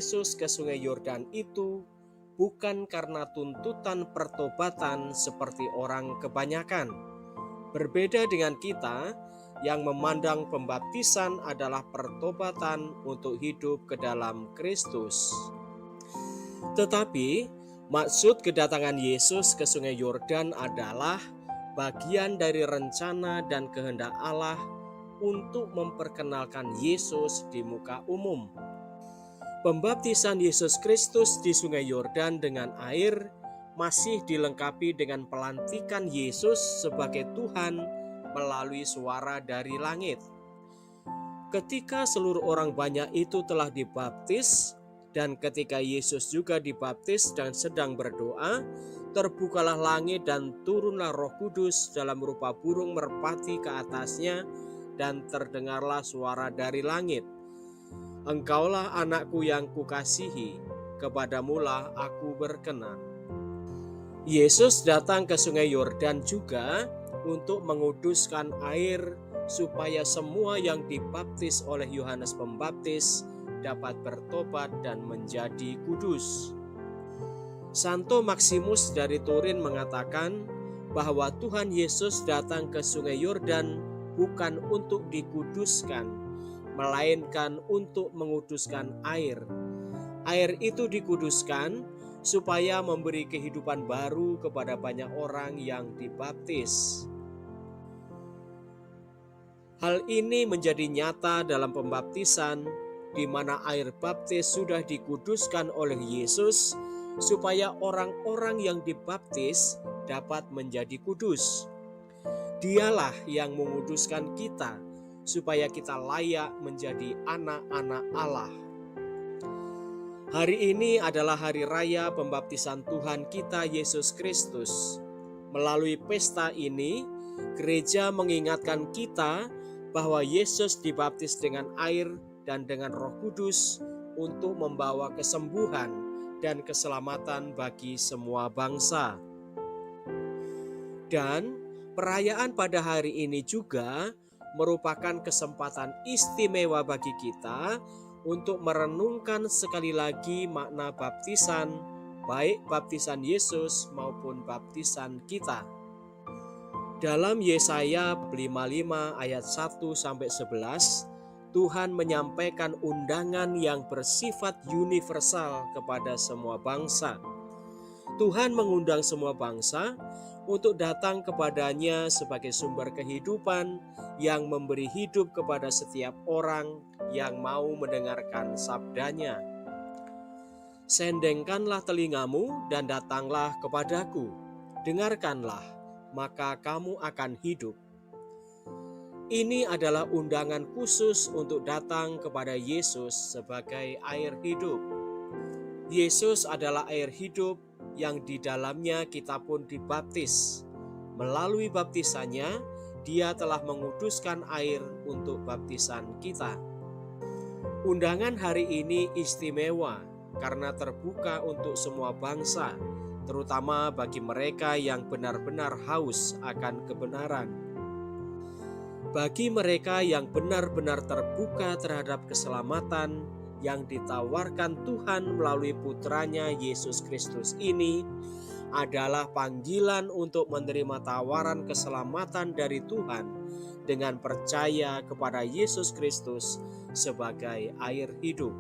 Yesus ke Sungai Yordan itu bukan karena tuntutan pertobatan seperti orang kebanyakan. Berbeda dengan kita yang memandang pembaptisan adalah pertobatan untuk hidup ke dalam Kristus. Tetapi maksud kedatangan Yesus ke Sungai Yordan adalah bagian dari rencana dan kehendak Allah untuk memperkenalkan Yesus di muka umum. Pembaptisan Yesus Kristus di Sungai Yordan dengan air masih dilengkapi dengan pelantikan Yesus sebagai Tuhan melalui suara dari langit. Ketika seluruh orang banyak itu telah dibaptis, dan ketika Yesus juga dibaptis dan sedang berdoa, terbukalah langit dan turunlah Roh Kudus dalam rupa burung merpati ke atasnya, dan terdengarlah suara dari langit, "Engkaulah anakku yang kukasihi, kepadamulah aku berkenan." Yesus datang ke Sungai Yordan juga untuk menguduskan air supaya semua yang dibaptis oleh Yohanes Pembaptis dapat bertobat dan menjadi kudus. Santo Maximus dari Turin mengatakan bahwa Tuhan Yesus datang ke Sungai Yordan bukan untuk dikuduskan, melainkan untuk menguduskan air. Air itu dikuduskan supaya memberi kehidupan baru kepada banyak orang yang dibaptis. Hal ini menjadi nyata dalam pembaptisan, di mana air baptis sudah dikuduskan oleh Yesus, supaya orang-orang yang dibaptis dapat menjadi kudus. Dialah yang menguduskan kita, supaya kita layak menjadi anak-anak Allah. Hari ini adalah hari raya pembaptisan Tuhan kita Yesus Kristus. Melalui pesta ini, gereja mengingatkan kita bahwa Yesus dibaptis dengan air dan dengan Roh Kudus untuk membawa kesembuhan dan keselamatan bagi semua bangsa. Dan perayaan pada hari ini juga merupakan kesempatan istimewa bagi kita untuk merenungkan sekali lagi makna baptisan, baik baptisan Yesus maupun baptisan kita. Dalam Yesaya 55 ayat 1-11, Tuhan menyampaikan undangan yang bersifat universal kepada semua bangsa. Tuhan mengundang semua bangsa untuk datang kepadanya sebagai sumber kehidupan yang memberi hidup kepada setiap orang yang mau mendengarkan sabdanya. "Sendengkanlah telingamu dan datanglah kepadaku, dengarkanlah, maka kamu akan hidup." Ini adalah undangan khusus untuk datang kepada Yesus sebagai air hidup. Yesus adalah air hidup yang di dalamnya kita pun dibaptis. Melalui baptisannya, Dia telah menguduskan air untuk baptisan kita. Undangan hari ini istimewa karena terbuka untuk semua bangsa, terutama bagi mereka yang benar-benar haus akan kebenaran. Bagi mereka yang benar-benar terbuka terhadap keselamatan yang ditawarkan Tuhan melalui putranya Yesus Kristus ini adalah panggilan untuk menerima tawaran keselamatan dari Tuhan dengan percaya kepada Yesus Kristus sebagai air hidup.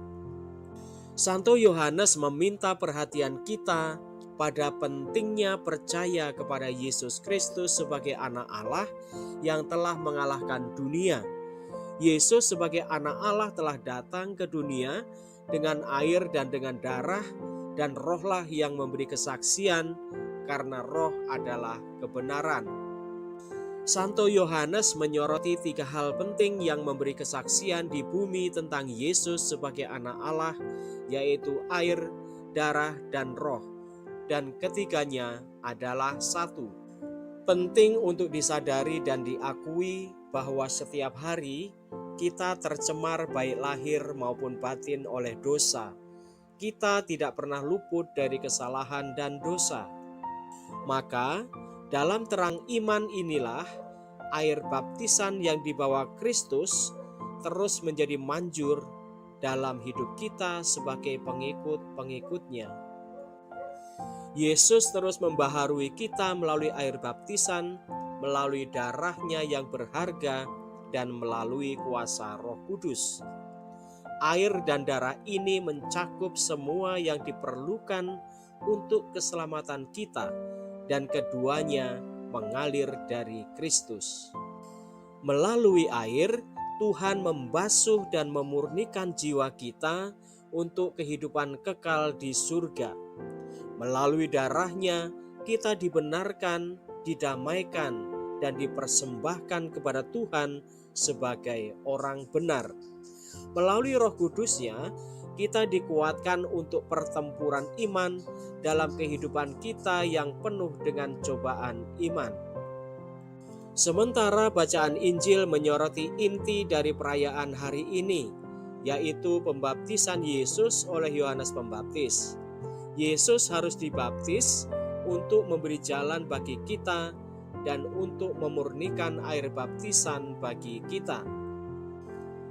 Santo Yohanes meminta perhatian kita pada pentingnya percaya kepada Yesus Kristus sebagai anak Allah yang telah mengalahkan dunia. Yesus sebagai anak Allah telah datang ke dunia dengan air dan dengan darah, dan Rohlah yang memberi kesaksian, karena Roh adalah kebenaran. Santo Yohanes menyoroti 3 hal penting yang memberi kesaksian di bumi tentang Yesus sebagai anak Allah, yaitu air, darah, dan Roh. Dan ketiganya adalah satu. Penting untuk disadari dan diakui bahwa setiap hari kita tercemar baik lahir maupun batin oleh dosa. Kita tidak pernah luput dari kesalahan dan dosa. Maka dalam terang iman inilah air baptisan yang dibawa Kristus terus menjadi manjur dalam hidup kita sebagai pengikut-pengikutnya. Yesus terus membaharui kita melalui air baptisan, melalui darahnya yang berharga, dan melalui kuasa Roh Kudus. Air dan darah ini mencakup semua yang diperlukan untuk keselamatan kita, dan keduanya mengalir dari Kristus. Melalui air, Tuhan membasuh dan memurnikan jiwa kita untuk kehidupan kekal di surga. Melalui darahnya, kita dibenarkan, didamaikan, dan dipersembahkan kepada Tuhan sebagai orang benar. Melalui Roh Kudusnya, kita dikuatkan untuk pertempuran iman dalam kehidupan kita yang penuh dengan cobaan iman. Sementara bacaan Injil menyoroti inti dari perayaan hari ini, yaitu pembaptisan Yesus oleh Yohanes Pembaptis. Yesus harus dibaptis untuk memberi jalan bagi kita dan untuk memurnikan air baptisan bagi kita.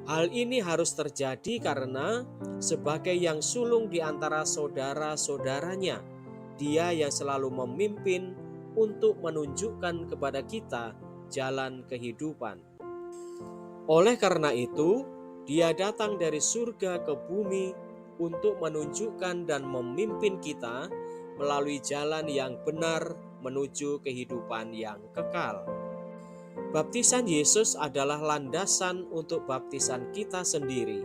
Hal ini harus terjadi karena sebagai yang sulung di antara saudara-saudaranya, Dia yang selalu memimpin untuk menunjukkan kepada kita jalan kehidupan. Oleh karena itu, Dia datang dari surga ke bumi untuk menunjukkan dan memimpin kita melalui jalan yang benar menuju kehidupan yang kekal. Baptisan Yesus adalah landasan untuk baptisan kita sendiri.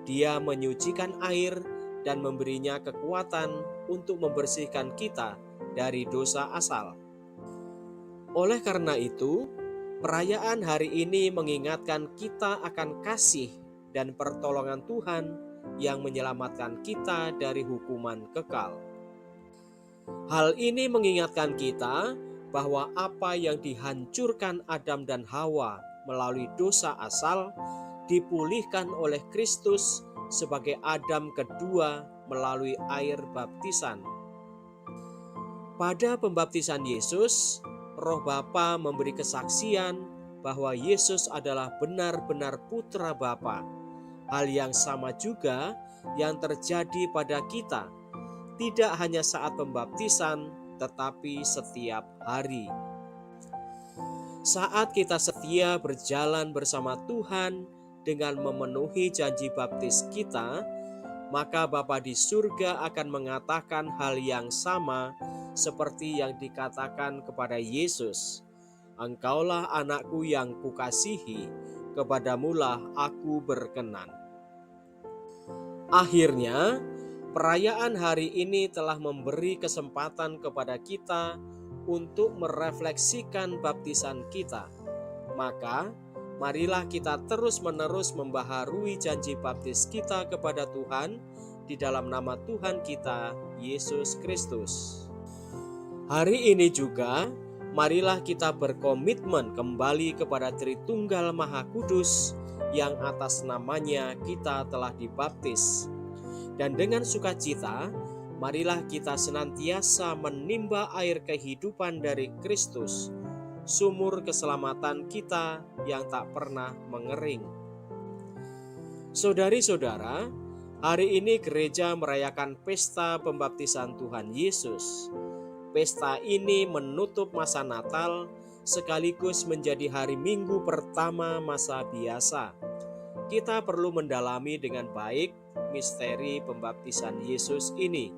Dia menyucikan air dan memberinya kekuatan untuk membersihkan kita dari dosa asal. Oleh karena itu, perayaan hari ini mengingatkan kita akan kasih dan pertolongan Tuhan yang menyelamatkan kita dari hukuman kekal. Hal ini mengingatkan kita bahwa apa yang dihancurkan Adam dan Hawa melalui dosa asal dipulihkan oleh Kristus sebagai Adam kedua melalui air baptisan. Pada pembaptisan Yesus, Roh Bapa memberi kesaksian bahwa Yesus adalah benar-benar putra Bapa. Hal yang sama juga yang terjadi pada kita, tidak hanya saat pembaptisan, tetapi setiap hari. Saat kita setia berjalan bersama Tuhan dengan memenuhi janji baptis kita, maka Bapa di surga akan mengatakan hal yang sama seperti yang dikatakan kepada Yesus. Engkaulah anakku yang kukasihi, kepadamulah aku berkenan. Akhirnya, perayaan hari ini telah memberi kesempatan kepada kita untuk merefleksikan baptisan kita. Maka, marilah kita terus-menerus membaharui janji baptis kita kepada Tuhan di dalam nama Tuhan kita, Yesus Kristus. Hari ini juga, marilah kita berkomitmen kembali kepada Tritunggal Maha Kudus yang atas namanya kita telah dibaptis. Dan dengan sukacita, marilah kita senantiasa menimba air kehidupan dari Kristus, sumur keselamatan kita yang tak pernah mengering. Saudari-saudara, hari ini gereja merayakan pesta pembaptisan Tuhan Yesus. Pesta ini menutup masa Natal sekaligus menjadi hari Minggu pertama masa biasa. Kita perlu mendalami dengan baik misteri pembaptisan Yesus ini.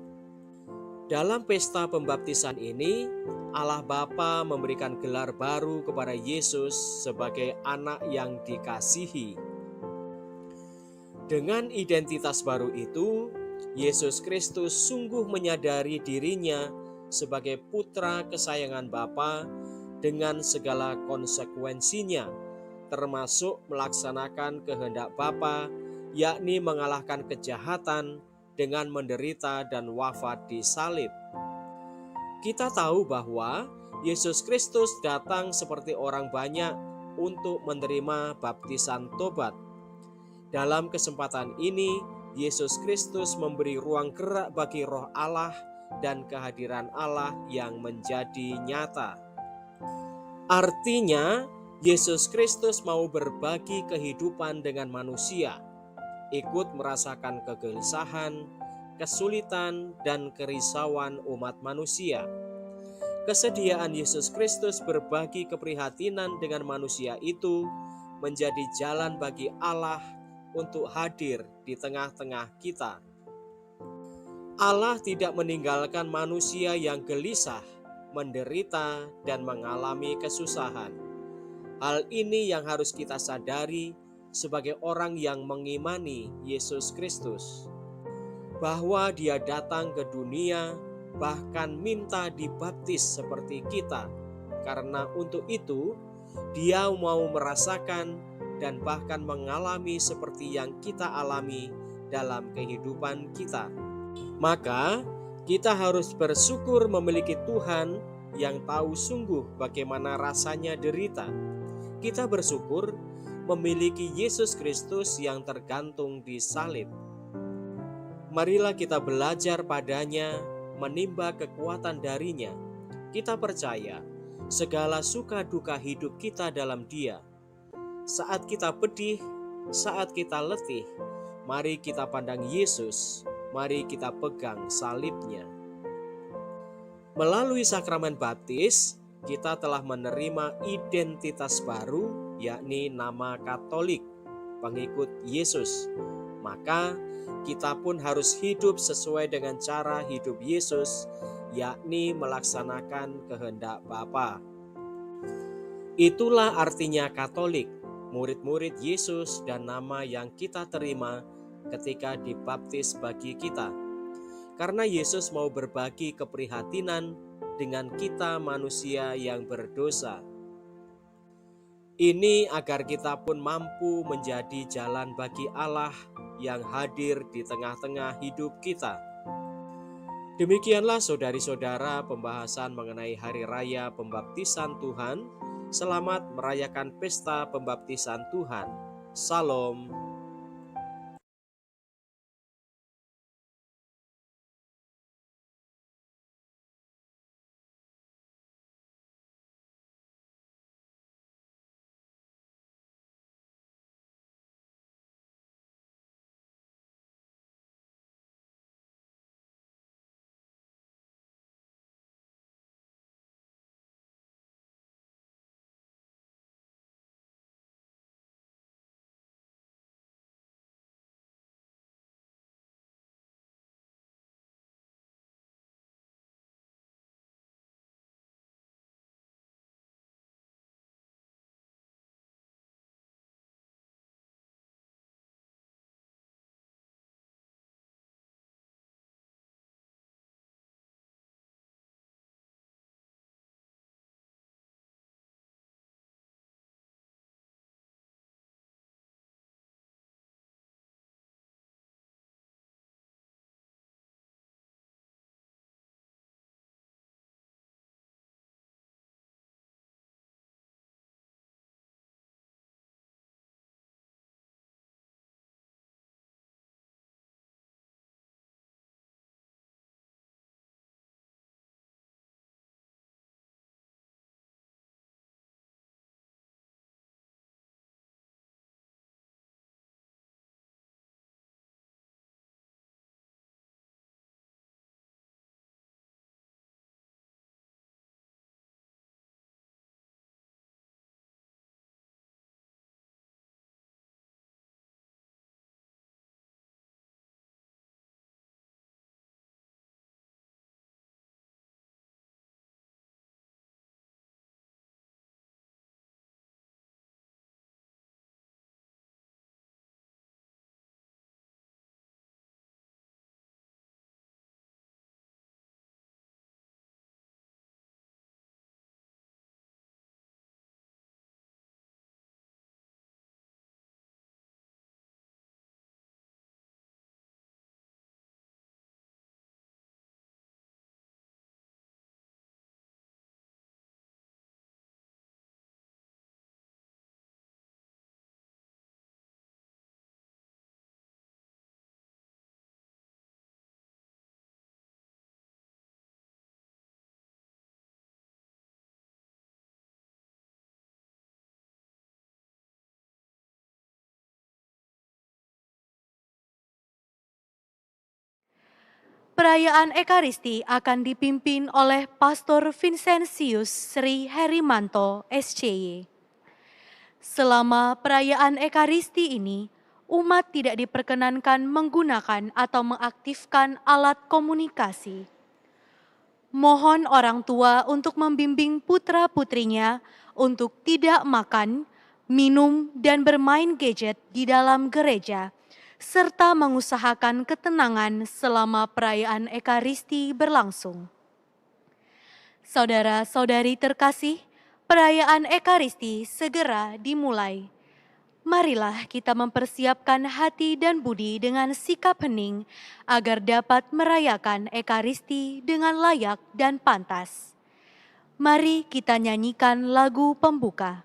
Dalam pesta pembaptisan ini, Allah Bapa memberikan gelar baru kepada Yesus sebagai anak yang dikasihi. Dengan identitas baru itu, Yesus Kristus sungguh menyadari dirinya sebagai putra kesayangan Bapa dengan segala konsekuensinya, termasuk melaksanakan kehendak Bapa, yakni mengalahkan kejahatan dengan menderita dan wafat di salib. Kita tahu bahwa Yesus Kristus datang seperti orang banyak untuk menerima baptisan tobat. Dalam kesempatan ini, Yesus Kristus memberi ruang gerak bagi Roh Allah dan kehadiran Allah yang menjadi nyata. Artinya, Yesus Kristus mau berbagi kehidupan dengan manusia. ikut merasakan kegelisahan, kesulitan, dan kerisauan umat manusia. Kesediaan Yesus Kristus berbagi keprihatinan dengan manusia itu menjadi jalan bagi Allah untuk hadir di tengah-tengah kita. Allah tidak meninggalkan manusia yang gelisah, menderita, dan mengalami kesusahan. Hal ini yang harus kita sadari sebagai orang yang mengimani Yesus Kristus, bahwa Dia datang ke dunia bahkan minta dibaptis seperti kita. Karena untuk itu, Dia mau merasakan dan bahkan mengalami seperti yang kita alami dalam kehidupan kita. Maka, kita harus bersyukur memiliki Tuhan yang tahu sungguh bagaimana rasanya derita. Kita bersyukur memiliki Yesus Kristus yang tergantung di salib. Marilah kita belajar padanya, menimba kekuatan darinya. Kita percaya segala suka duka hidup kita dalam Dia. Saat kita pedih, saat kita letih, mari kita pandang Yesus, mari kita pegang salibnya. Melalui sakramen baptis, kita telah menerima identitas baru, yakni nama Katolik, pengikut Yesus. Maka kita pun harus hidup sesuai dengan cara hidup Yesus, yakni melaksanakan kehendak Bapa. Itulah artinya Katolik, murid-murid Yesus dan nama yang kita terima ketika dibaptis bagi kita. Karena Yesus mau berbagi keprihatinan dengan kita manusia yang berdosa. Ini agar kita pun mampu menjadi jalan bagi Allah yang hadir di tengah-tengah hidup kita. Demikianlah saudari-saudara pembahasan mengenai Hari Raya Pembaptisan Tuhan. Selamat merayakan pesta pembaptisan Tuhan. Salam. Perayaan Ekaristi akan dipimpin oleh Pastor Vincentius Sri Herimanto, SCY. Selama perayaan Ekaristi ini, umat tidak diperkenankan menggunakan atau mengaktifkan alat komunikasi. Mohon orang tua untuk membimbing putra-putrinya untuk tidak makan, minum, dan bermain gadget di dalam gereja, serta mengusahakan ketenangan selama perayaan Ekaristi berlangsung. Saudara-saudari terkasih, perayaan Ekaristi segera dimulai. Marilah kita mempersiapkan hati dan budi dengan sikap hening agar dapat merayakan Ekaristi dengan layak dan pantas. Mari kita nyanyikan lagu pembuka.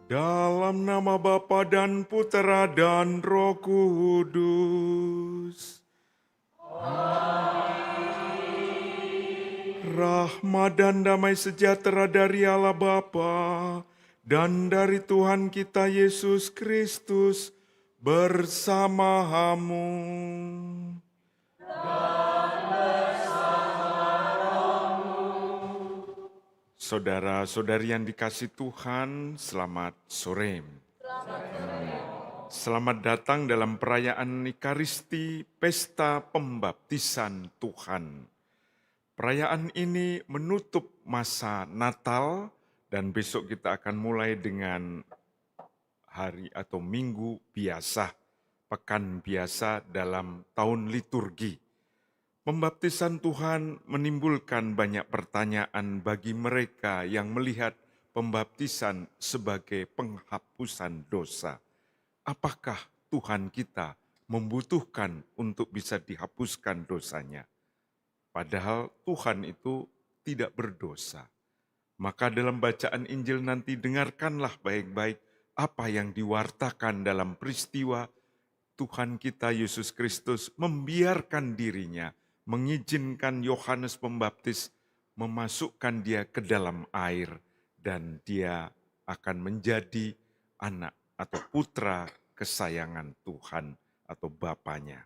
Dalam nama Bapa dan Putera dan Roh Kudus. Rahmat dan damai sejahtera dari Allah Bapa dan dari Tuhan kita Yesus Kristus bersama-hamu. Saudara-saudari yang dikasihi Tuhan, selamat sore. Selamat datang dalam perayaan Ekaristi, Pesta Pembaptisan Tuhan. Perayaan ini menutup masa Natal dan besok kita akan mulai dengan hari atau minggu biasa, pekan biasa dalam tahun liturgi. Pembaptisan Tuhan menimbulkan banyak pertanyaan bagi mereka yang melihat pembaptisan sebagai penghapusan dosa. Apakah Tuhan kita membutuhkan untuk bisa dihapuskan dosanya. Padahal Tuhan itu tidak berdosa. Maka dalam bacaan Injil nanti dengarkanlah baik-baik apa yang diwartakan dalam peristiwa Tuhan kita Yesus Kristus membiarkan dirinya, mengizinkan Yohanes Pembaptis memasukkan dia ke dalam air, dan dia akan menjadi anak atau putra kesayangan Tuhan atau Bapanya.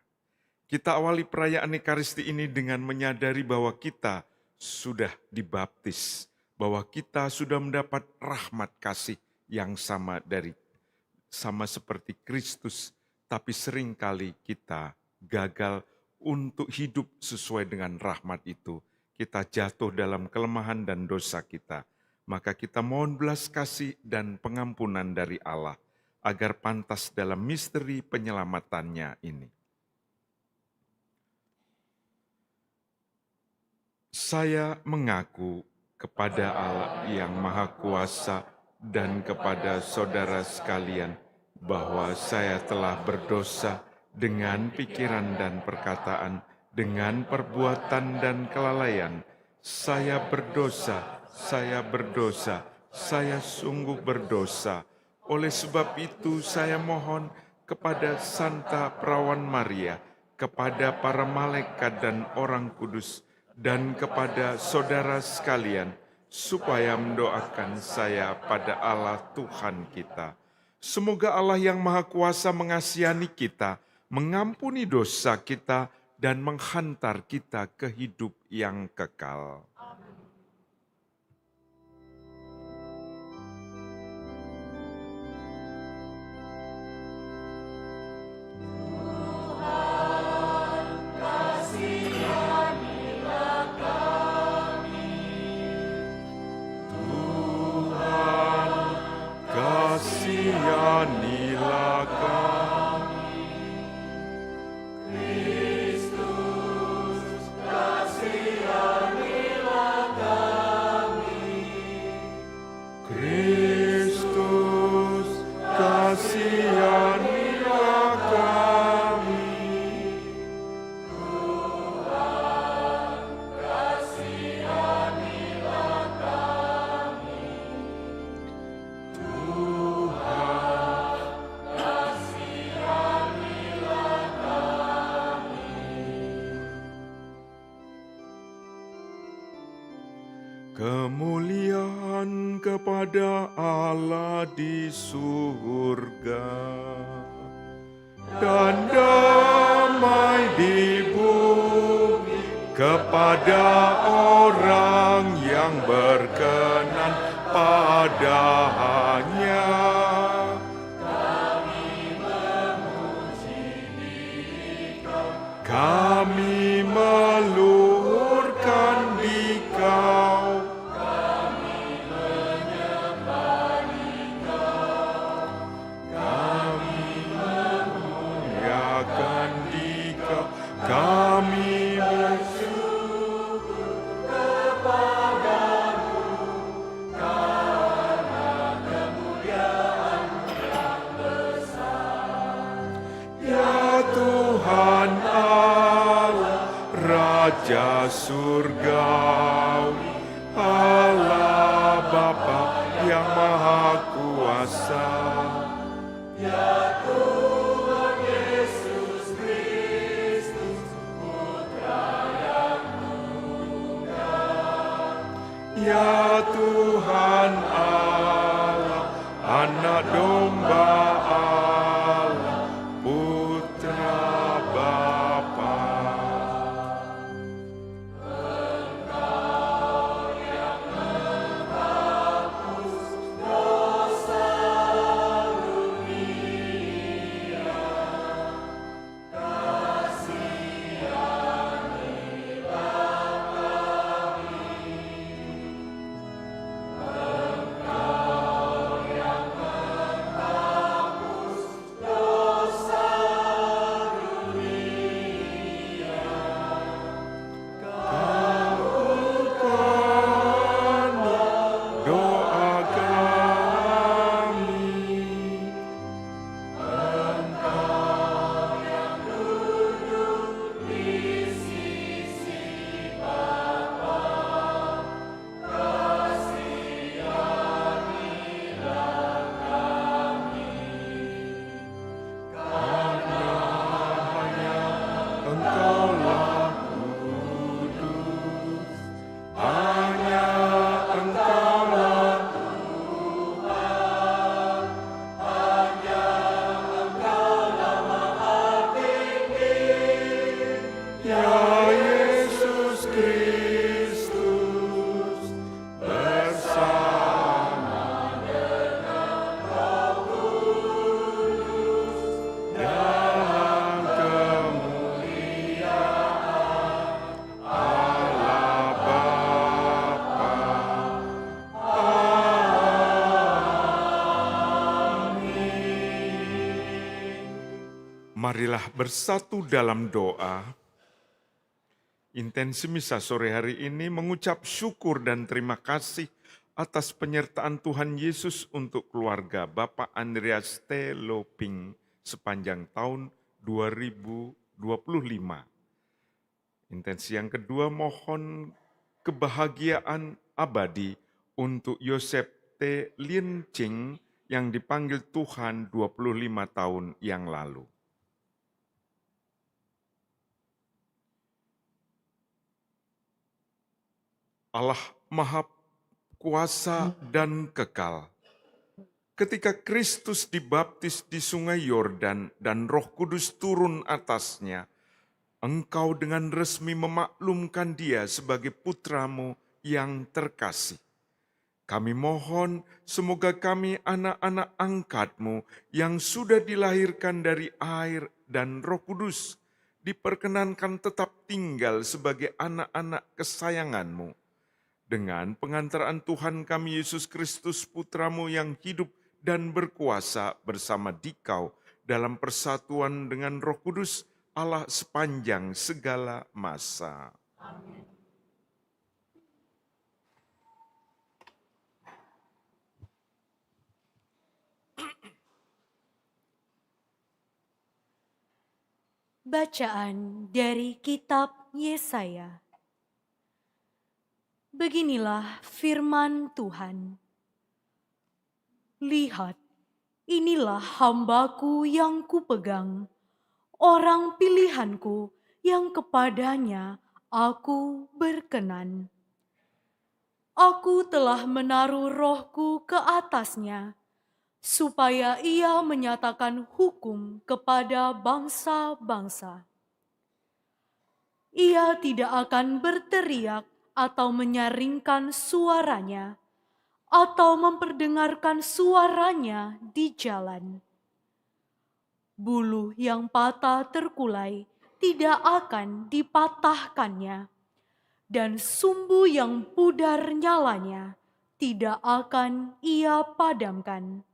Kita awali perayaan Ekaristi ini dengan menyadari bahwa kita sudah dibaptis, bahwa kita sudah mendapat rahmat kasih yang sama seperti Kristus, tapi seringkali kita gagal untuk hidup sesuai dengan rahmat itu. Kita jatuh dalam kelemahan dan dosa kita. Maka kita mohon belas kasih dan pengampunan dari Allah, agar pantas dalam misteri penyelamatannya ini. Saya mengaku kepada Allah yang Maha Kuasa dan kepada saudara sekalian bahwa saya telah berdosa dengan pikiran dan perkataan, dengan perbuatan dan kelalaian. Saya berdosa, saya sungguh berdosa. Oleh sebab itu saya mohon kepada Santa Perawan Maria, kepada para malaikat dan orang kudus, dan kepada saudara sekalian, supaya mendoakan saya pada Allah Tuhan kita. Semoga Allah yang Maha Kuasa mengasihani kita, mengampuni dosa kita, dan menghantar kita ke hidup yang kekal. Kasihanilah kami. Kristus, kasihanilah kami. Kristus, kasihanilah kami. Tuhan, kasihanilah kami. Kemuliaan kepada Allah di surga dan damai di bumi kepada orang yang berkenan padanya. Kami memuji Dikau, kami meluhurkan Dikau. Kami bersyukur kepadamu karena kemuliaan yang besar. Ya Tuhan Allah, Raja Surgawi, Allah Bapa yang Maha Kuasa. Ya Tuhan Yesus Kristus, ya Tuhan Allah, Anak Domba Allah, Putra Bapa. Engkau yang menghapus dosa dunia, kasihanilah kami. Marilah bersatu dalam doa. Intensi misa sore hari ini mengucap syukur dan terima kasih atas penyertaan Tuhan Yesus untuk keluarga Bapak Andreas T. Loping sepanjang tahun 2025. Intensi yang kedua, mohon kebahagiaan abadi untuk Yosep T. Lin Ching yang dipanggil Tuhan 25 tahun yang lalu. Allah Maha Kuasa dan kekal. Ketika Kristus dibaptis di sungai Yordan dan Roh Kudus turun atasnya, Engkau dengan resmi memaklumkan Dia sebagai putramu yang terkasih. Kami mohon semoga kami anak-anak angkat-Mu yang sudah dilahirkan dari air dan Roh Kudus diperkenankan tetap tinggal sebagai anak-anak kesayangan-Mu. Dengan pengantaran Tuhan kami Yesus Kristus Putramu yang hidup dan berkuasa bersama Dikau dalam persatuan dengan Roh Kudus Allah sepanjang segala masa. Amin. Bacaan dari Kitab Yesaya. Beginilah firman Tuhan. Lihat, inilah hamba-Ku yang kupegang, orang pilihan-Ku yang kepadanya Aku berkenan. Aku telah menaruh Roh-Ku ke atasnya, supaya Ia menyatakan hukum kepada bangsa-bangsa. Ia tidak akan berteriak atau menyaringkan suaranya, atau memperdengarkan suaranya di jalan. Buluh yang patah terkulai tidak akan dipatahkannya, dan sumbu yang pudar nyalanya tidak akan ia padamkan.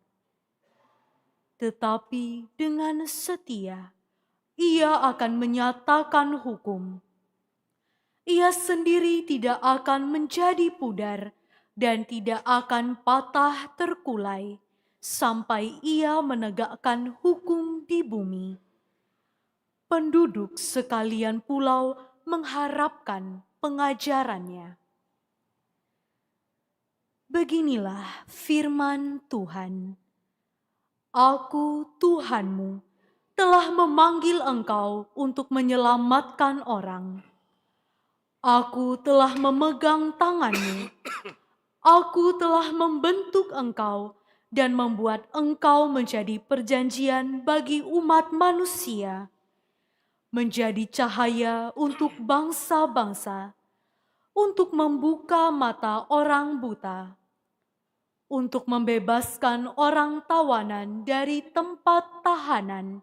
Tetapi dengan setia, ia akan menyatakan hukum. Ia sendiri tidak akan menjadi pudar dan tidak akan patah terkulai sampai ia menegakkan hukum di bumi. Penduduk sekalian pulau mengharapkan pengajarannya. Beginilah firman Tuhan. Aku, Tuhanmu, telah memanggil engkau untuk menyelamatkan orang. Aku telah memegang tanganmu. Aku telah membentuk engkau dan membuat engkau menjadi perjanjian bagi umat manusia, menjadi cahaya untuk bangsa-bangsa, untuk membuka mata orang buta, untuk membebaskan orang tawanan dari tempat tahanan,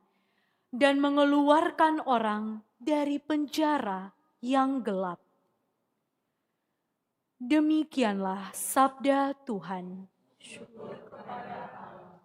dan mengeluarkan orang dari penjara yang gelap. Demikianlah sabda Tuhan. Syukur kepada Allah.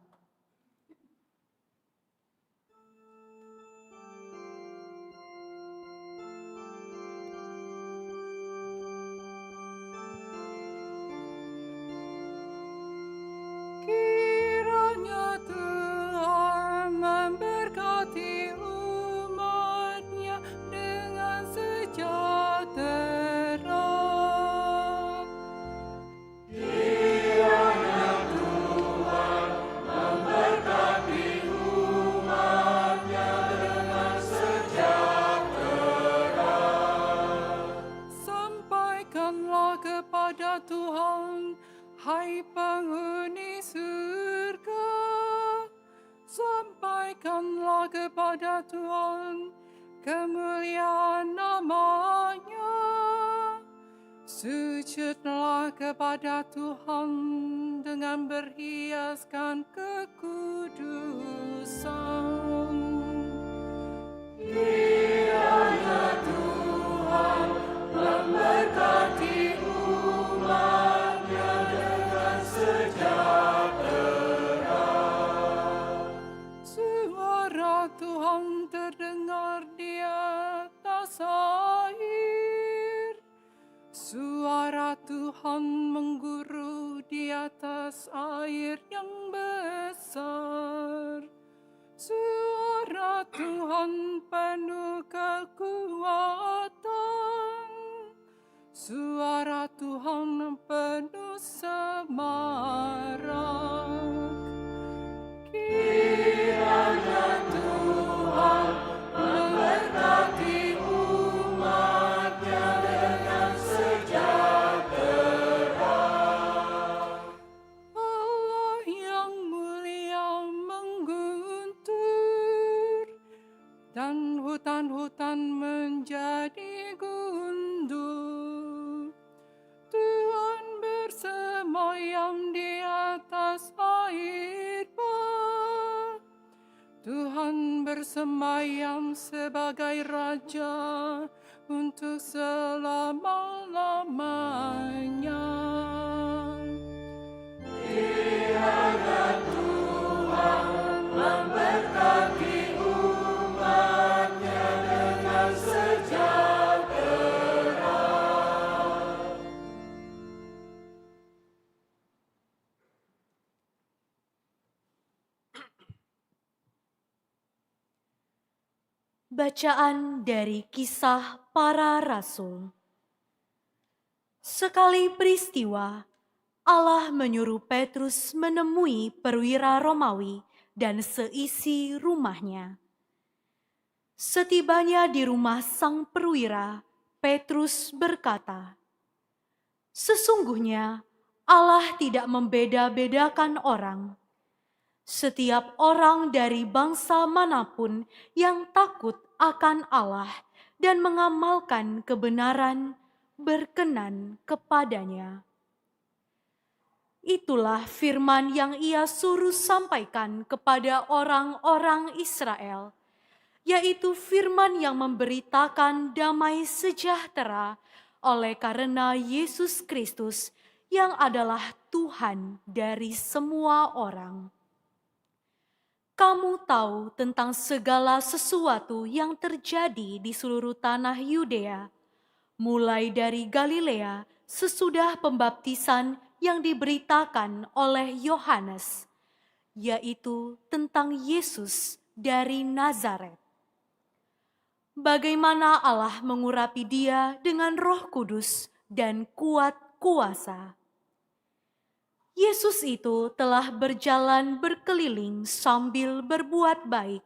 Kiranya Tuhan memberkati umat-Nya dengan sejahtera. Tuhan, hai penghuni surga, sampaikanlah kepada Tuhan kemuliaan nama-Nya. Sujudlah kepada Tuhan dengan berhiaskan kekudusan. Kiranya Tuhan memberkati umat-Nya dengan sejahtera. Suara Tuhan Tuhan penuh kekuatan, suara Tuhan penuh semarak. Kiranya Tuhan memberkati umat-Nya dengan sejahtera. Allah yang mulia mengguntur, dan hutan-hutan menjadi gundul. Tuhan bersemayam di atas air bah. Tuhan bersemayam sebagai Raja untuk selama-lamanya. Kiranya Tuhan memberkati umat-Nya dengan sejahtera. Bacaan dari Kisah Para Rasul. Sekali peristiwa, Allah menyuruh Petrus menemui perwira Romawi dan seisi rumahnya. Setibanya di rumah sang perwira, Petrus berkata, "Sesungguhnya Allah tidak membeda-bedakan orang. Setiap orang dari bangsa manapun yang takut akan Allah dan mengamalkan kebenaran berkenan kepadanya." Itulah firman yang ia suruh sampaikan kepada orang-orang Israel, yaitu firman yang memberitakan damai sejahtera oleh karena Yesus Kristus yang adalah Tuhan dari semua orang. Kamu tahu tentang segala sesuatu yang terjadi di seluruh tanah Yudea, mulai dari Galilea sesudah pembaptisan yang diberitakan oleh Yohanes, yaitu tentang Yesus dari Nazaret. Bagaimana Allah mengurapi dia dengan Roh Kudus dan kuat kuasa. Yesus itu telah berjalan berkeliling sambil berbuat baik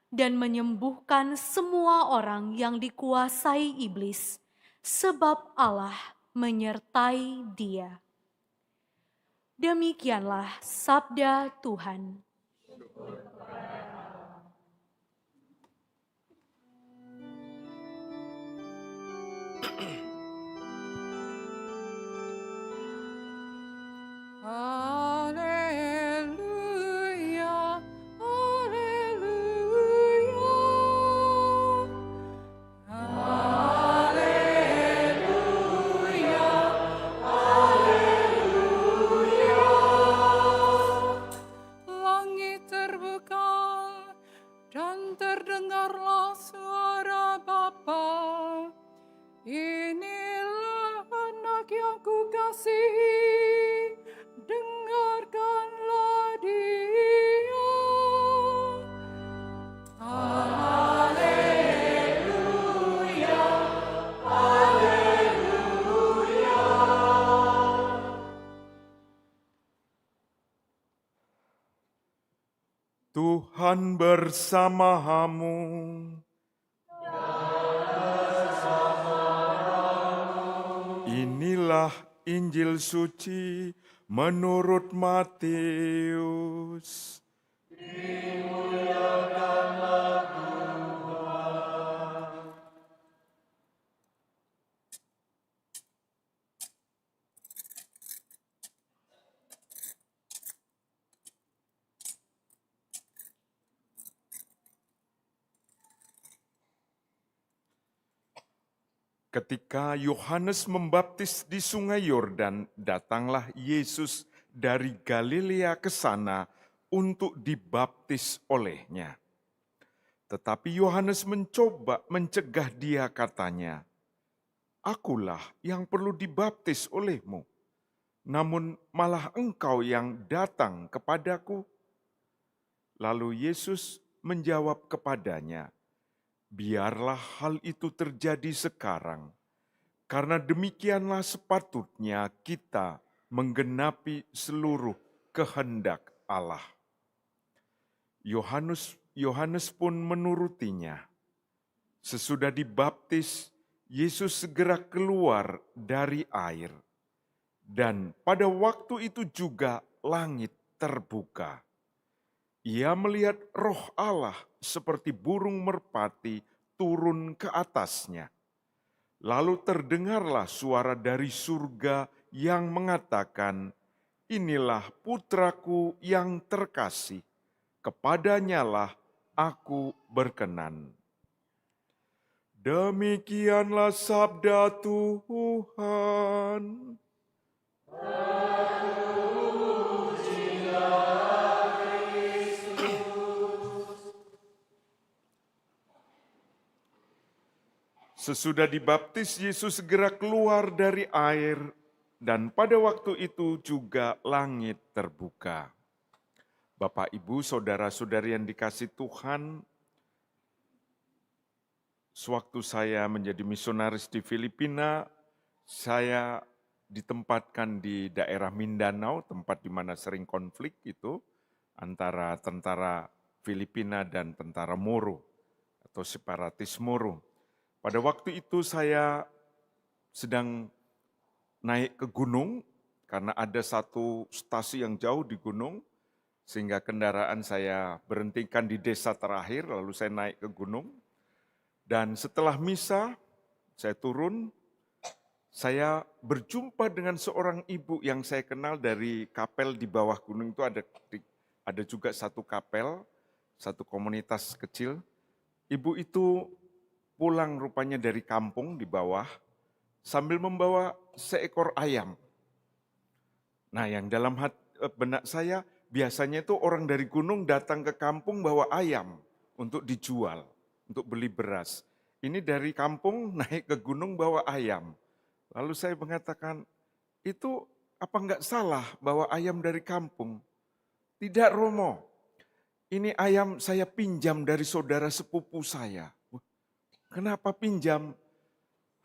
dan menyembuhkan semua orang yang dikuasai iblis, sebab Allah menyertai dia. Demikianlah sabda Tuhan. Haleluya, haleluya, haleluya, haleluya. Langit terbuka dan terdengarlah suara Bapa. Inilah anak yang kukasihi, dengarkanlah dia. Haleluya, haleluya. Tuhan bersamamu. Inilah Injil suci menurut Matius. Ketika Yohanes membaptis di Sungai Yordan, datanglah Yesus dari Galilea ke sana untuk dibaptis olehnya. Tetapi Yohanes mencoba mencegah dia, katanya, "Akulah yang perlu dibaptis olehmu, namun malah engkau yang datang kepadaku." Lalu Yesus menjawab kepadanya, "Biarlah hal itu terjadi sekarang, karena demikianlah sepatutnya kita menggenapi seluruh kehendak Allah." Yohanes pun menurutinya. Sesudah dibaptis, Yesus segera keluar dari air. Dan pada waktu itu juga langit terbuka. Ia melihat Roh Allah seperti burung merpati turun ke atasnya. Lalu terdengarlah suara dari surga yang mengatakan, "Inilah putraku yang terkasih, kepadanyalah aku berkenan." Demikianlah sabda Tuhan. Sesudah dibaptis, Yesus segera keluar dari air, dan pada waktu itu juga langit terbuka. Bapak, Ibu, saudara-saudari yang dikasihi Tuhan, sewaktu saya menjadi misionaris di Filipina, saya ditempatkan di daerah Mindanao, tempat di mana sering konflik itu, antara tentara Filipina dan tentara Moro, atau separatis Moro. Pada waktu itu saya sedang naik ke gunung, karena ada satu stasi yang jauh di gunung, sehingga kendaraan saya berhentikan di desa terakhir, lalu saya naik ke gunung. Dan setelah misa, saya turun, saya berjumpa dengan seorang ibu yang saya kenal dari kapel di bawah gunung itu, ada juga satu kapel, satu komunitas kecil. Ibu itu pulang rupanya dari kampung di bawah, sambil membawa seekor ayam. Nah, yang dalam benak saya, biasanya itu orang dari gunung datang ke kampung bawa ayam untuk dijual, untuk beli beras. Ini dari kampung naik ke gunung bawa ayam. Lalu saya mengatakan, itu apa enggak salah bawa ayam dari kampung? Tidak, Romo. Ini ayam saya pinjam dari saudara sepupu saya. Kenapa pinjam?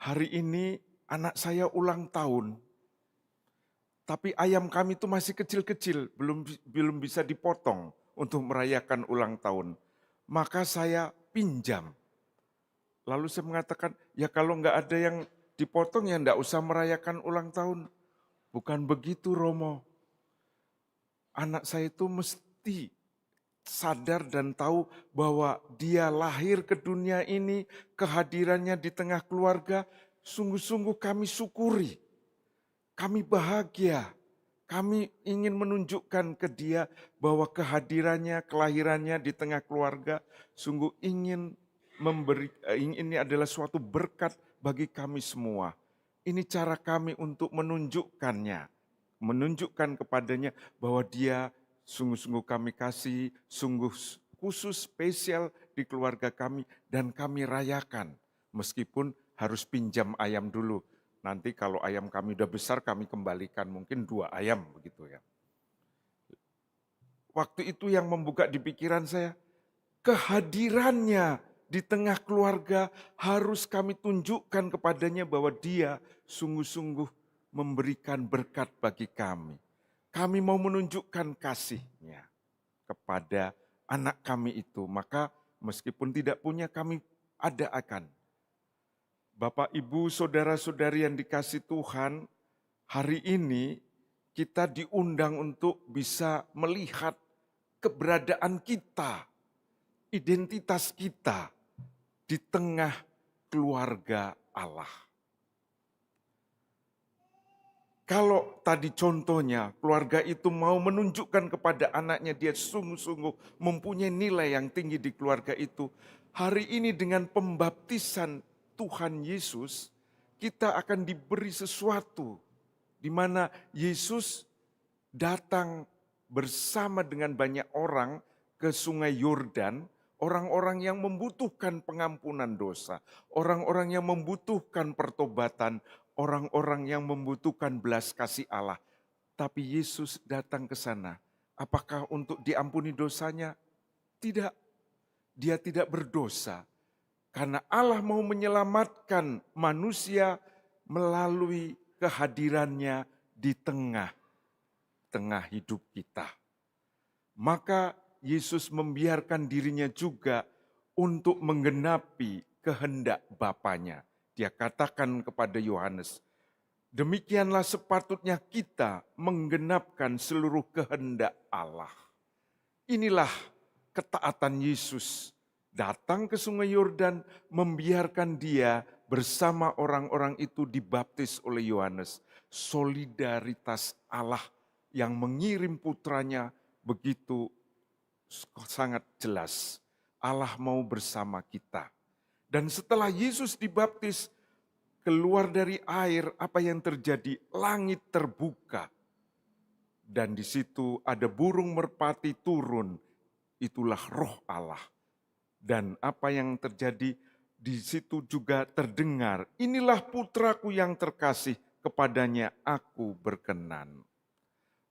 Hari ini anak saya ulang tahun. Tapi ayam kami itu masih kecil-kecil, belum bisa dipotong untuk merayakan ulang tahun. Maka saya pinjam. Lalu saya mengatakan, ya kalau enggak ada yang dipotong ya enggak usah merayakan ulang tahun. Bukan begitu, Romo. Anak saya itu mesti sadar dan tahu bahwa dia lahir ke dunia ini, kehadirannya di tengah keluarga, sungguh-sungguh kami syukuri. Kami bahagia, kami ingin menunjukkan ke dia bahwa kehadirannya, kelahirannya di tengah keluarga, sungguh ingin ini adalah suatu berkat bagi kami semua. Ini cara kami untuk menunjukkannya, menunjukkan kepadanya bahwa dia sungguh-sungguh kami kasih, sungguh khusus spesial di keluarga kami dan kami rayakan. Meskipun harus pinjam ayam dulu. Nanti kalau ayam kami udah besar kami kembalikan mungkin 2 ayam begitu ya. Waktu itu yang membuka di pikiran saya, kehadirannya di tengah keluarga harus kami tunjukkan kepadanya bahwa dia sungguh-sungguh memberikan berkat bagi kami. Kami mau menunjukkan kasih-Nya kepada anak kami itu. Maka meskipun tidak punya kami adakan. Bapak, Ibu, saudara-saudari yang dikasihi Tuhan, hari ini kita diundang untuk bisa melihat keberadaan kita, identitas kita di tengah keluarga Allah. Kalau tadi contohnya keluarga itu mau menunjukkan kepada anaknya dia sungguh-sungguh mempunyai nilai yang tinggi di keluarga itu. Hari ini dengan pembaptisan Tuhan Yesus, kita akan diberi sesuatu di mana Yesus datang bersama dengan banyak orang ke Sungai Yordan, orang-orang yang membutuhkan pengampunan dosa, orang-orang yang membutuhkan pertobatan, orang-orang yang membutuhkan belas kasih Allah. Tapi Yesus datang ke sana. Apakah untuk diampuni dosanya? Tidak. dia tidak berdosa. Karena Allah mau menyelamatkan manusia melalui kehadirannya di tengah-tengah hidup kita. Maka Yesus membiarkan dirinya juga untuk menggenapi kehendak Bapanya. Dia katakan kepada Yohanes, demikianlah sepatutnya kita menggenapkan seluruh kehendak Allah. Inilah ketaatan Yesus. Datang ke sungai Yordan, membiarkan dia bersama orang-orang itu dibaptis oleh Yohanes. Solidaritas Allah yang mengirim putranya begitu sangat jelas. Allah mau bersama kita. Dan setelah Yesus dibaptis, keluar dari air, apa yang terjadi? Langit terbuka. Dan di situ ada burung merpati turun. Itulah roh Allah. Dan apa yang terjadi di situ juga terdengar, inilah putraku yang terkasih, kepadanya aku berkenan.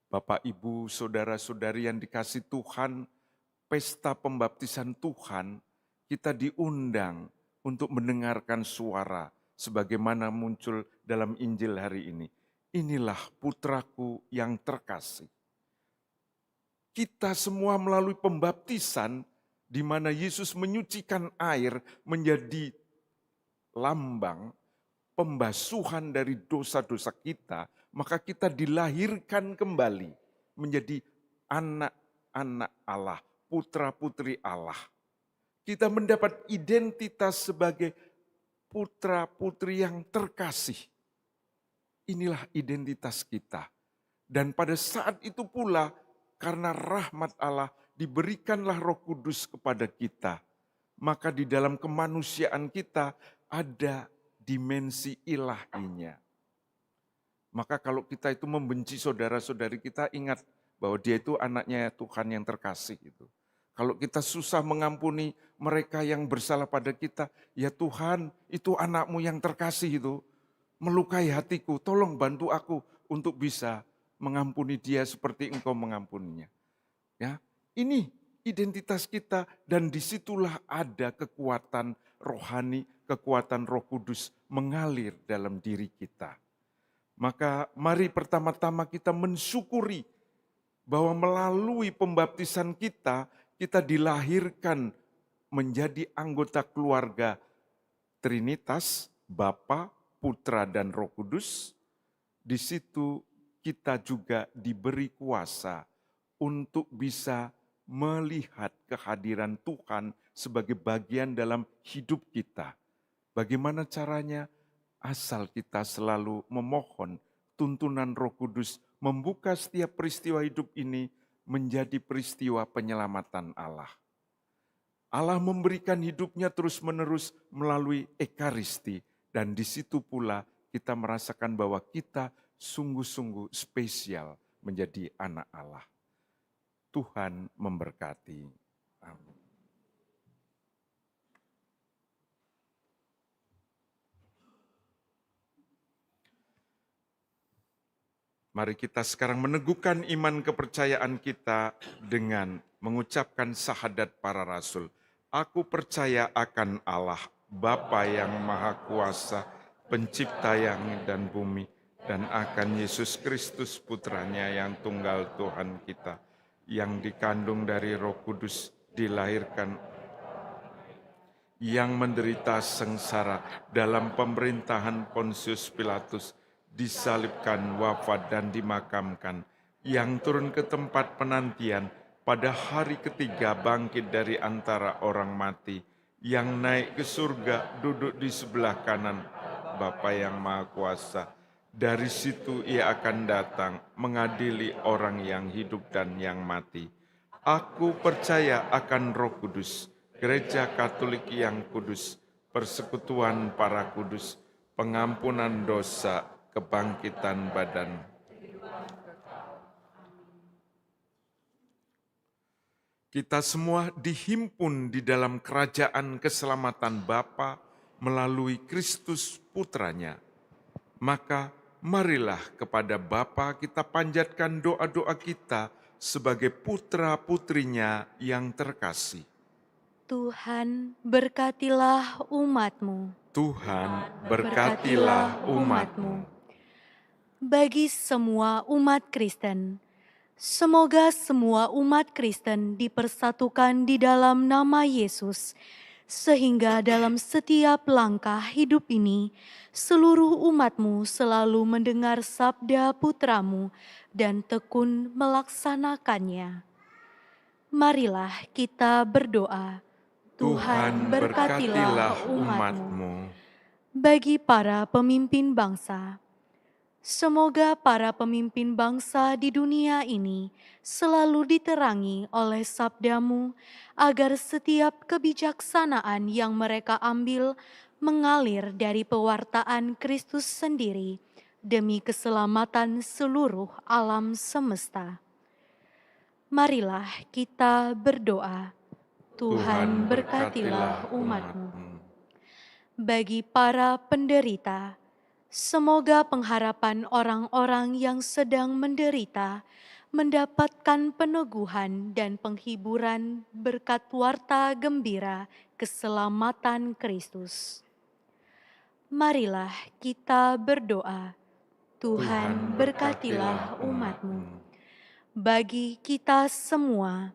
Bapak, Ibu, saudara-saudari yang dikasih Tuhan, pesta pembaptisan Tuhan, kita diundang untuk mendengarkan suara sebagaimana muncul dalam Injil hari ini. Inilah putraku yang terkasih. Kita semua melalui pembaptisan, di mana Yesus menyucikan air menjadi lambang pembasuhan dari dosa-dosa kita, maka kita dilahirkan kembali menjadi anak-anak Allah, putra-putri Allah. Kita mendapat identitas sebagai putra-putri yang terkasih. Inilah identitas kita. Dan pada saat itu pula, karena rahmat Allah, diberikanlah Roh Kudus kepada kita. Maka di dalam kemanusiaan kita ada dimensi ilahinya. Maka kalau kita itu membenci saudara-saudari kita, ingat bahwa dia itu anaknya Tuhan yang terkasih itu. Kalau kita susah mengampuni mereka yang bersalah pada kita, ya Tuhan, itu anakmu yang terkasih itu melukai hatiku, tolong bantu aku untuk bisa mengampuni dia seperti engkau mengampuninya. Ya, ini identitas kita dan disitulah ada kekuatan rohani, kekuatan Roh Kudus mengalir dalam diri kita. Maka mari pertama-tama kita mensyukuri bahwa melalui pembaptisan kita dilahirkan menjadi anggota keluarga Trinitas, Bapa, Putra, dan Roh Kudus. Di situ kita juga diberi kuasa untuk bisa melihat kehadiran Tuhan sebagai bagian dalam hidup kita. Bagaimana caranya? Asal kita selalu memohon tuntunan Roh Kudus membuka setiap peristiwa hidup ini menjadi peristiwa penyelamatan Allah. Allah memberikan hidupnya terus-menerus melalui Ekaristi, dan di situ pula kita merasakan bahwa kita sungguh-sungguh spesial menjadi anak Allah. Tuhan memberkati. Amin. Mari kita sekarang meneguhkan iman kepercayaan kita dengan mengucapkan syahadat para rasul. Aku percaya akan Allah, Bapa yang Maha Kuasa, Pencipta langit dan bumi, dan akan Yesus Kristus Putranya yang tunggal Tuhan kita, yang dikandung dari Roh Kudus, dilahirkan, yang menderita sengsara dalam pemerintahan Pontius Pilatus, disalibkan, wafat, dan dimakamkan, yang turun ke tempat penantian, pada hari ketiga bangkit dari antara orang mati, yang naik ke surga, duduk di sebelah kanan Bapa yang Maha Kuasa. Dari situ ia akan datang mengadili orang yang hidup dan yang mati. Aku percaya akan Roh Kudus, Gereja Katolik yang kudus, persekutuan para kudus, pengampunan dosa, kebangkitan badan. Kita semua dihimpun di dalam kerajaan keselamatan Bapa melalui Kristus Putranya. Maka marilah kepada Bapa kita panjatkan doa-doa kita sebagai putra-putrinya yang terkasih. Tuhan, berkatilah umat-Mu. Tuhan, berkatilah umat-Mu. Bagi semua umat Kristen, semoga semua umat Kristen dipersatukan di dalam nama Yesus, sehingga dalam setiap langkah hidup ini, seluruh umat-Mu selalu mendengar sabda putra-Mu dan tekun melaksanakannya. Marilah kita berdoa. Tuhan, berkatilah umat-Mu. Bagi para pemimpin bangsa, semoga para pemimpin bangsa di dunia ini selalu diterangi oleh sabda-Mu, agar setiap kebijaksanaan yang mereka ambil mengalir dari pewartaan Kristus sendiri demi keselamatan seluruh alam semesta. Marilah kita berdoa. Tuhan, berkatilah umat-Mu. Bagi para penderita, semoga pengharapan orang-orang yang sedang menderita mendapatkan peneguhan dan penghiburan berkat warta gembira keselamatan Kristus. Marilah kita berdoa. Tuhan, berkatilah umat-Mu. Bagi kita semua,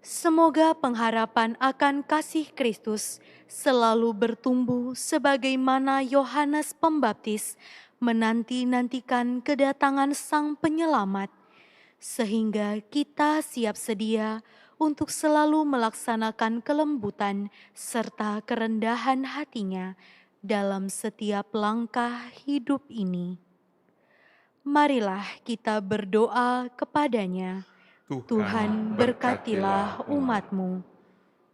semoga pengharapan akan kasih Kristus selalu bertumbuh sebagaimana Yohanes Pembaptis menanti-nantikan kedatangan Sang Penyelamat, sehingga kita siap sedia untuk selalu melaksanakan kelembutan serta kerendahan hatinya dalam setiap langkah hidup ini. Marilah kita berdoa kepadanya. Tuhan, berkatilah umat-Mu.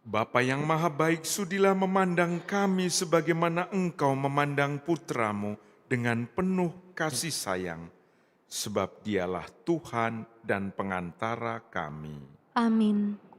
Bapa yang maha baik, sudilah memandang kami sebagaimana Engkau memandang putra-Mu dengan penuh kasih sayang, sebab Dialah Tuhan dan pengantara kami. Amin.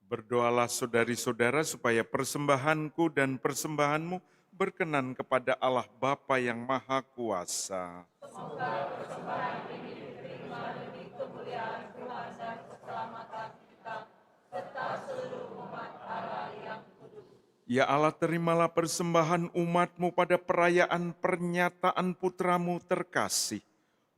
Berdoalah saudari-saudara supaya persembahanku dan persembahanmu berkenan kepada Allah Bapa yang Maha Kuasa. Ya Allah, terimalah persembahan umat-Mu pada perayaan pernyataan putra-Mu terkasih.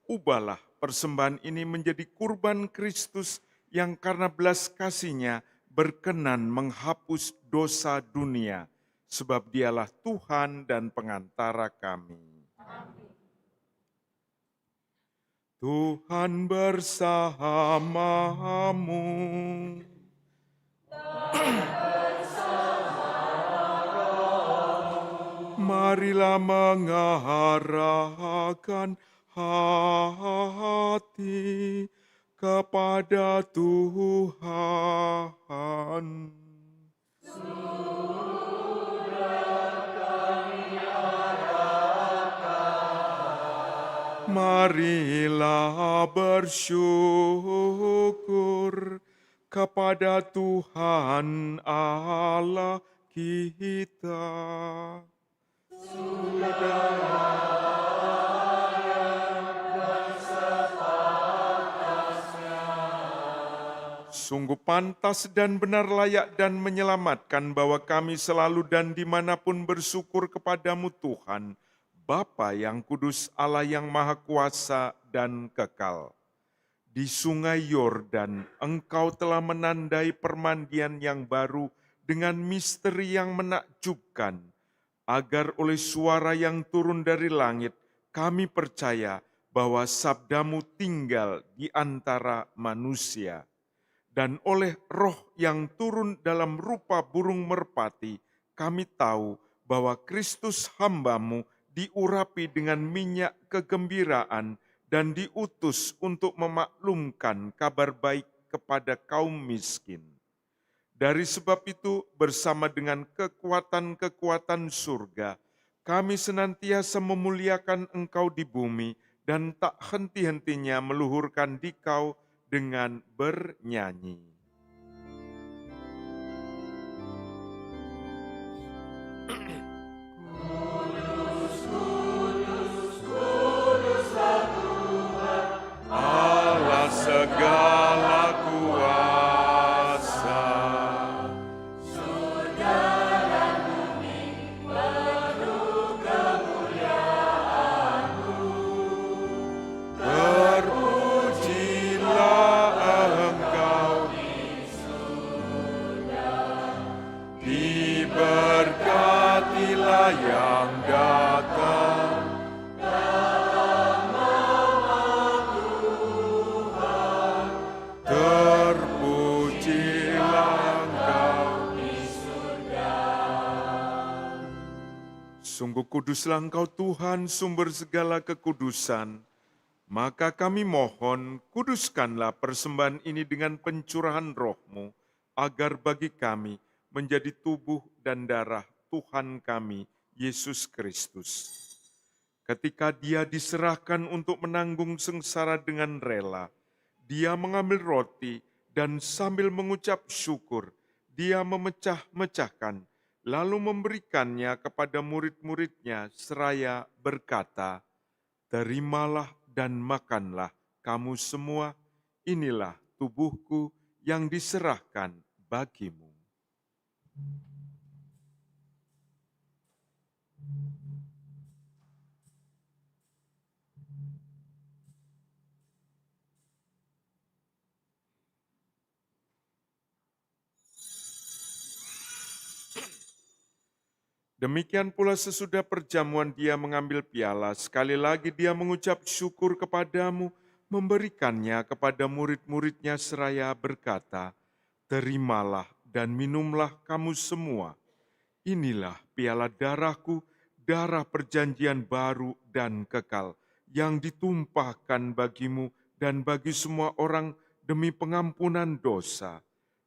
Ubahlah persembahan ini menjadi kurban Kristus yang karena belas kasih-Nya berkenan menghapus dosa dunia, sebab Dialah Tuhan dan pengantara kami. Tuhan bersamamu. Marilah mengarahkan hati kepada Tuhan. Marilah bersyukur kepada Tuhan Allah kita. Sungguh pantas dan benar layak dan menyelamatkan bahwa kami selalu dan dimanapun bersyukur kepadamu Tuhan, Bapa yang kudus, Allah yang maha kuasa dan kekal. Di sungai Yordan, Engkau telah menandai permandian yang baru dengan misteri yang menakjubkan, agar oleh suara yang turun dari langit, kami percaya bahwa sabdamu tinggal di antara manusia. Dan oleh roh yang turun dalam rupa burung merpati, kami tahu bahwa Kristus hamba-Mu diurapi dengan minyak kegembiraan dan diutus untuk memaklumkan kabar baik kepada kaum miskin. Dari sebab itu, bersama dengan kekuatan-kekuatan surga, kami senantiasa memuliakan Engkau di bumi dan tak henti-hentinya meluhurkan Dikau dengan bernyanyi. Allah segala kuasa. Terpujilah Engkau, diberkatilah yang datang. Terpujilah Engkau. Sungguh kuduslah Engkau Tuhan, sumber segala kekudusan. Maka kami mohon, kuduskanlah persembahan ini dengan pencurahan roh-Mu, agar bagi kami menjadi tubuh dan darah Tuhan kami, Yesus Kristus. Ketika Dia diserahkan untuk menanggung sengsara dengan rela, Dia mengambil roti dan sambil mengucap syukur, Dia memecah-mecahkan, lalu memberikannya kepada murid-muridnya seraya berkata, "Terimalah dan makanlah kamu semua, inilah tubuhku yang diserahkan bagimu." Demikian pula sesudah perjamuan Dia mengambil piala, sekali lagi Dia mengucap syukur kepadamu, memberikannya kepada murid-muridnya seraya berkata, "Terimalah dan minumlah kamu semua. Inilah piala darahku, darah perjanjian baru dan kekal, yang ditumpahkan bagimu dan bagi semua orang demi pengampunan dosa.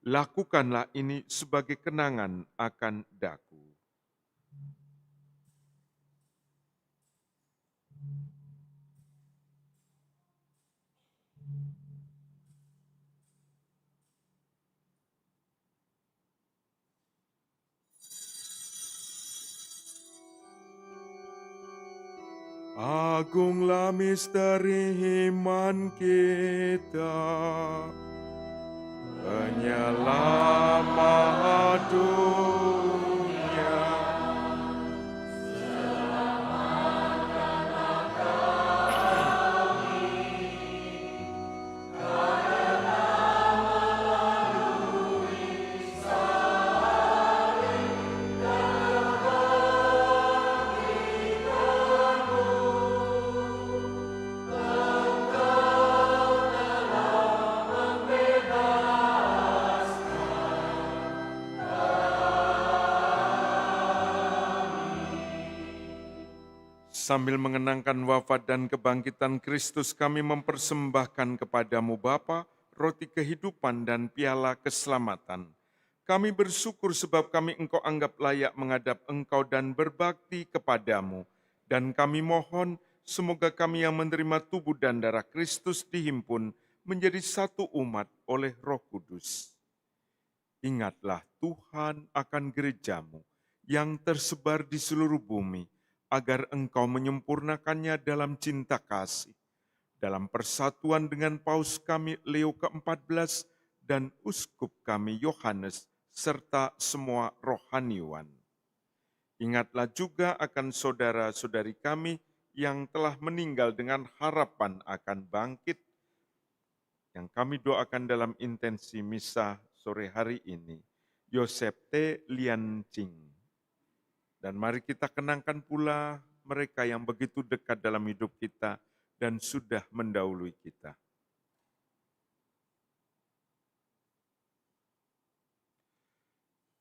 Lakukanlah ini sebagai kenangan akan daku." Agunglah misteri iman kita, penyelamat dunia. Sambil mengenangkan wafat dan kebangkitan Kristus, kami mempersembahkan kepadamu Bapa, roti kehidupan dan piala keselamatan. Kami bersyukur sebab kami Engkau anggap layak menghadap Engkau dan berbakti kepadamu. Dan kami mohon, semoga kami yang menerima tubuh dan darah Kristus dihimpun menjadi satu umat oleh Roh Kudus. Ingatlah Tuhan akan gerejamu yang tersebar di seluruh bumi, agar Engkau menyempurnakannya dalam cinta kasih, dalam persatuan dengan Paus kami Leo ke-14 dan Uskup kami Yohanes, serta semua rohaniwan. Ingatlah juga akan saudara-saudari kami yang telah meninggal dengan harapan akan bangkit, yang kami doakan dalam intensi misa sore hari ini, Yosef T. Liancing. Dan mari kita kenangkan pula mereka yang begitu dekat dalam hidup kita dan sudah mendahului kita.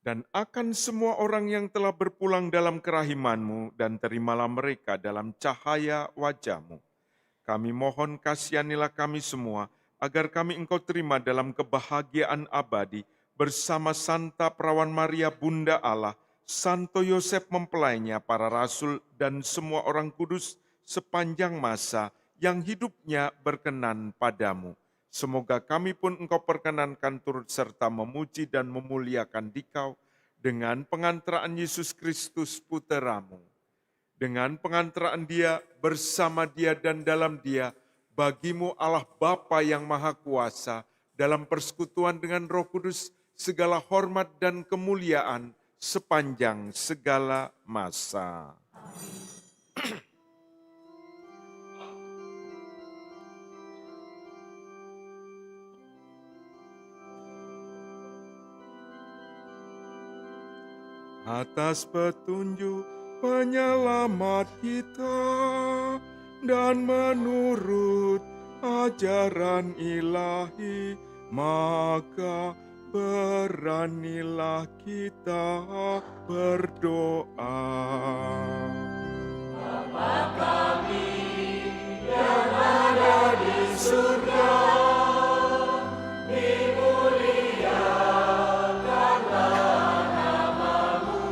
Dan akan semua orang yang telah berpulang dalam kerahiman-Mu, dan terimalah mereka dalam cahaya wajah-Mu. Kami mohon kasihanilah kami semua, agar kami Engkau terima dalam kebahagiaan abadi, bersama Santa Perawan Maria Bunda Allah, Santo Yosef mempelainya, para rasul, dan semua orang kudus sepanjang masa yang hidupnya berkenan padamu. Semoga kami pun Engkau perkenankan turut serta memuji dan memuliakan Dikau dengan pengantaraan Yesus Kristus Puteramu. Dengan pengantaraan Dia, bersama Dia dan dalam Dia, bagimu Allah Bapa yang Maha Kuasa, dalam persekutuan dengan Roh Kudus, segala hormat dan kemuliaan sepanjang segala masa. Atas petunjuk penyelamat kita dan menurut ajaran ilahi, maka beranilah kita berdoa. Bapa kami yang ada di surga, dimuliakanlah nama-Mu.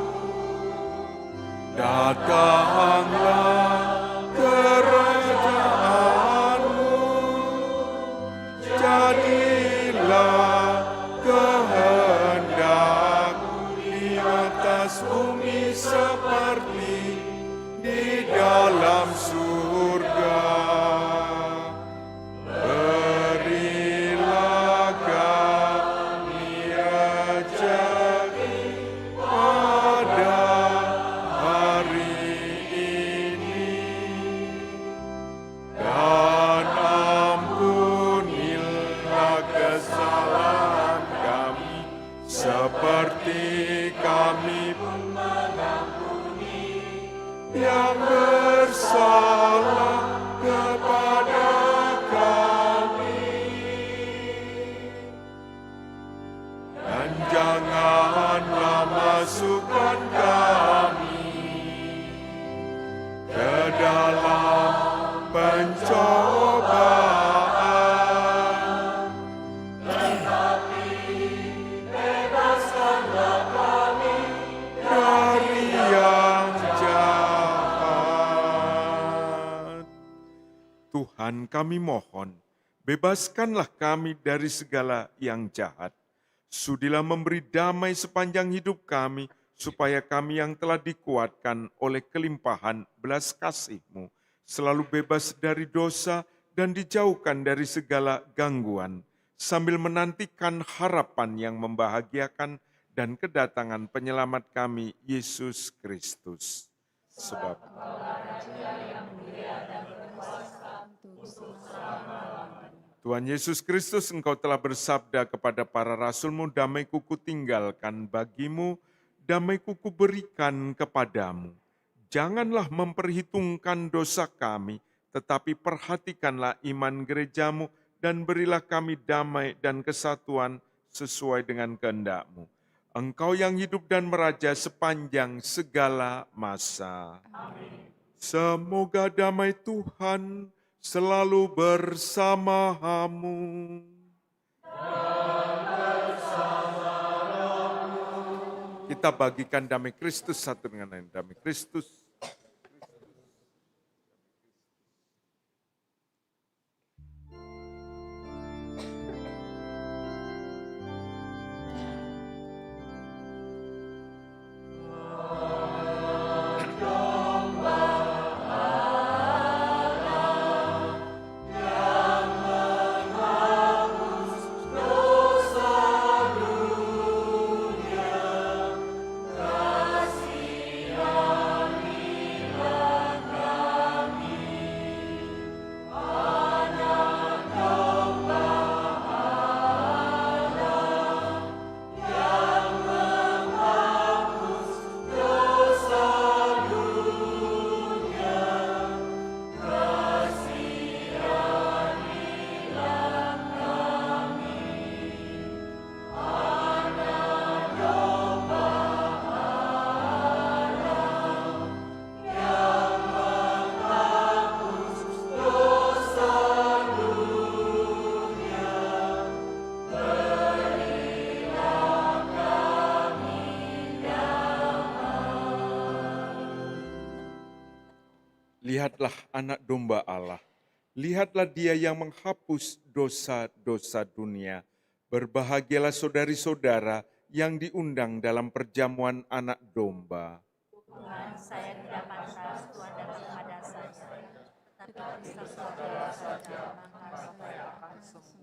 Datanglah kerajaan-Mu, jadilah kehendak-Mu di atas bumi seperti di dalam surga. Berilah kami rezeki pada hari ini, dan ampunilah kesalahan kami, seperti kami pun mengampuni yang bersalah kepada kami. Dan janganlah masukkan kami ke dalam pencobaan, tetapi bebaskanlah kami dari yang jahat. Tuhan, kami mohon, bebaskanlah kami dari segala yang jahat. Sudilah memberi damai sepanjang hidup kami, supaya kami yang telah dikuatkan oleh kelimpahan belas kasih-Mu selalu bebas dari dosa dan dijauhkan dari segala gangguan, sambil menantikan harapan yang membahagiakan dan kedatangan penyelamat kami, Yesus Kristus. Sebab Tuhan Yesus Kristus, Engkau telah bersabda kepada para rasul-Mu, damai-Ku kutinggalkan bagimu, damai-Ku kuberikan kepadamu. Janganlah memperhitungkan dosa kami, tetapi perhatikanlah iman gereja-Mu dan berilah kami damai dan kesatuan sesuai dengan kehendak-Mu. Engkau yang hidup dan meraja sepanjang segala masa. Amin. Semoga damai Tuhan selalu bersamamu. Kita bagikan damai Kristus satu dengan lain. Damai Kristus. Lihatlah anak domba Allah, lihatlah dia yang menghapus dosa-dosa dunia. Berbahagialah saudari-saudara yang diundang dalam perjamuan anak domba. Tuhan, saya tidak pantas Tuhan datang kepada saya, tetapi Kristus saja, maka saya akan sembuh.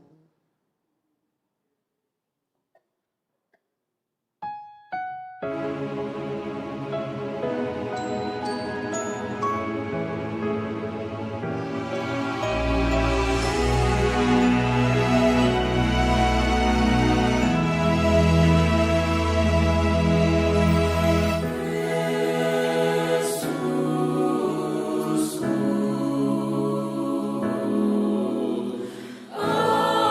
Oh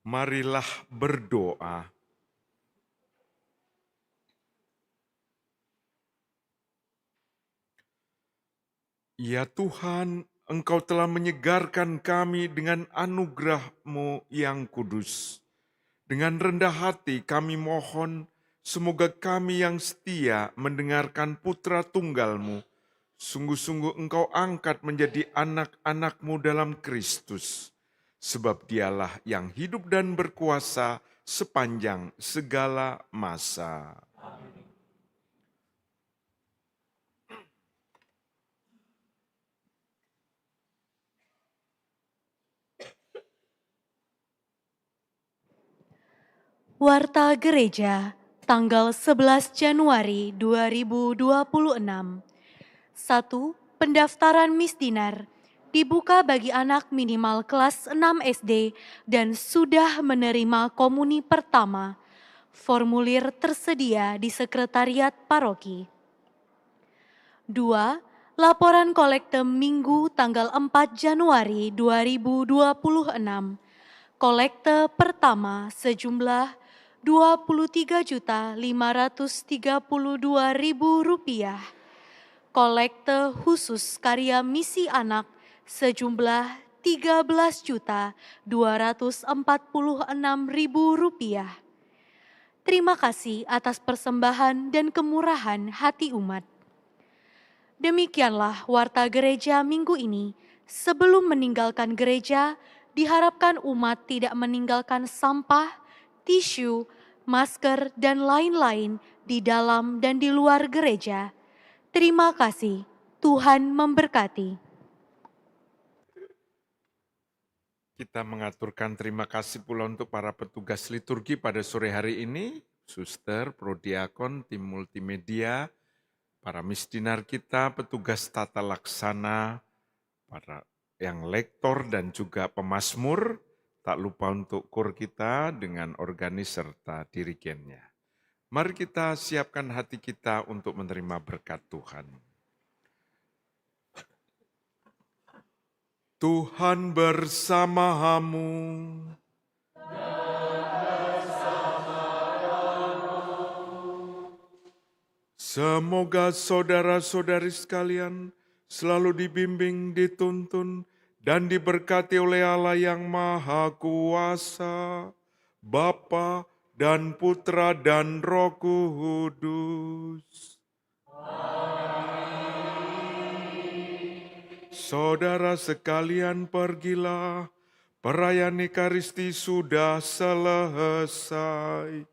Marilah berdoa. Ya Tuhan, Engkau telah menyegarkan kami dengan anugerah-Mu yang kudus. Dengan rendah hati kami mohon, semoga kami yang setia mendengarkan putra tunggal-Mu, sungguh-sungguh Engkau angkat menjadi anak-anak-Mu dalam Kristus. Sebab dialah yang hidup dan berkuasa sepanjang segala masa. Warta Gereja, tanggal 11 Januari 2026. 1. Pendaftaran misdinar dibuka bagi anak minimal kelas 6 SD dan sudah menerima komuni pertama. Formulir tersedia di sekretariat paroki. 2. Laporan kolekte Minggu tanggal 4 Januari 2026. Kolekte pertama sejumlah Rp23.532.000. Kolekte khusus karya misi anak sejumlah Rp13.246.000. Terima kasih atas persembahan dan kemurahan hati umat. Demikianlah warta gereja minggu ini. Sebelum meninggalkan gereja, diharapkan umat tidak meninggalkan sampah, tisu, masker, dan lain-lain di dalam dan di luar gereja. Terima kasih. Tuhan memberkati. Kita mengaturkan terima kasih pula untuk para petugas liturgi pada sore hari ini, suster, prodiakon, tim multimedia, para misdinar kita, petugas tata laksana, para yang lektor dan juga pemazmur, tak lupa untuk kur kita dengan organis serta dirigennya. Mari kita siapkan hati kita untuk menerima berkat Tuhan. Tuhan bersamamu. Semoga saudara-saudari sekalian selalu dibimbing, dituntun, dan diberkati oleh Allah yang Maha Kuasa, Bapa dan Putra dan Roh Kudus. Saudara sekalian, pergilah, perayaan Ekaristi sudah selesai.